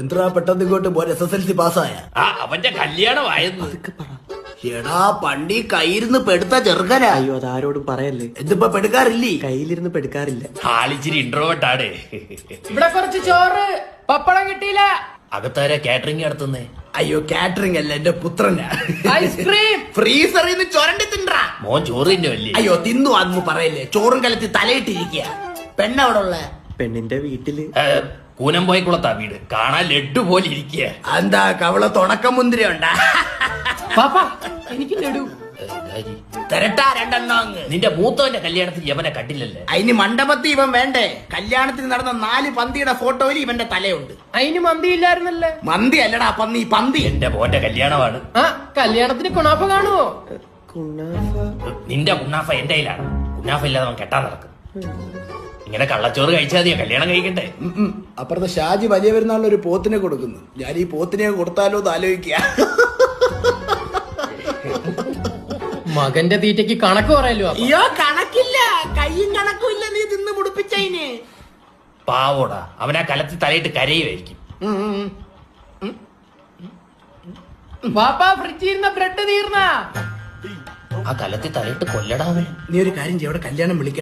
എന്താ പെട്ടെന്ന് ഇങ്ങോട്ട് പോൻ SSLC പാസ്സായ? അവന്റെ കല്യാണമായിരുന്നു. എടാ പണ്ടി കയ്യിരുന്ന് പെടുത്ത ചെറുക്കനാ. അയ്യോ അതാരോടും പറയല്ലേ. എന്തിപ്പോ പെടുക്കാറില്ലേ? കയ്യിലിരുന്ന് പെടുക്കാറില്ല. ആളിച്ചിരി ഇൻട്രോവേർട്ടാണ്. ഇവിടെ കുറച്ച് ചോറ് പപ്പടം കിട്ടിയില്ല. അകത്താരെ കാറ്ററിംഗ് നടത്തുന്നേ? അയ്യോ കാറ്ററിംഗ് അല്ല, എന്റെ പുത്രനാ. ഐസ്ക്രീം ഫ്രീസറിൽ നിന്ന് ചൊരണ്ടി തിണ്ടാ. മോൻ ചോറ് തിന്നുമല്ലേ? അയ്യോ തിന്നു അന്ന് പറയല്ലേ, ചോറും കലത്തി തലയിട്ടിരിക്കുക. പെണ്ണവിടെ ഉള്ള? പെണ്ണിന്റെ വീട്ടില്. കൂനംപോയക്കുളത്താ വീട്. കാണാൻ ലഡ്ഡു പോലെ ഇരിക്കുക. എന്താ കവള തുടക്കം മുന്തിരി ഉണ്ടാ? പാപ്പ എനിക്ക് ലഡു തരട്ടാ രണ്ടെണ്ണം അങ്ങ്. നിന്റെ മൂത്തവന്റെ കല്യാണത്തിന് യവനെ കണ്ടില്ലല്ലേ? അതിന് മണ്ഡപത്തിൽ ഇവൻ വേണ്ടേ? കല്യാണത്തിന് നടന്ന 4 പന്തിയുടെ ഫോട്ടോയിൽ ഇവന്റെ തലയുണ്ട്. അതിന് മന്തി ഇല്ലായിരുന്നല്ലേ? മന്തി അല്ലടാ പന്നി, പന്തി. എന്റെ മോന്റെ കല്യാണമാണ്. കല്യാണത്തിന് കുണാഫ കാണുവോ? നിന്റെ കുന്നാഫ എന്റെ കയ്യിലാണ്. കുന്നാഫ ഇല്ലാതെ അവൻ കെട്ടാൻ നടക്കും. ഇങ്ങനെ കള്ളച്ചോറ് കഴിച്ചാൽ മതിയോ കല്യാണം കഴിക്കണ്ടേ? അപ്പുറത്തെ ഷാജി വലിയ പെരുന്നാളിന് ഒരു പോത്തിനെ കൊടുക്കുന്നു. ഞാൻ ഈ പോത്തിനെ കൊടുത്താലോ എന്ന് ആലോചിക്കുക. മകന്റെ തീറ്റയ്ക്ക് കണക്ക് പറയല്ലോ. അയ്യോ കണക്കില്ല, കയ്യും കണക്കും ഇല്ല. നീ തിന്ന് മുടിപ്പിച്ചതിന്. പാവോടാ, അവനാ കലത്തിൽ തലയിട്ട് കരയുമായിരിക്കും. പാപ്പ ഫ്രിഡ്ജിൽ ഇരുന്ന ബ്രെഡ് തീർന്ന. ആ കലത്തിൽ തലയിട്ട് കൊല്ലടാവേ. നീ ഒരു കാര്യം ചെയ്യ, അവിടെ കല്യാണം വിളിക്കാം.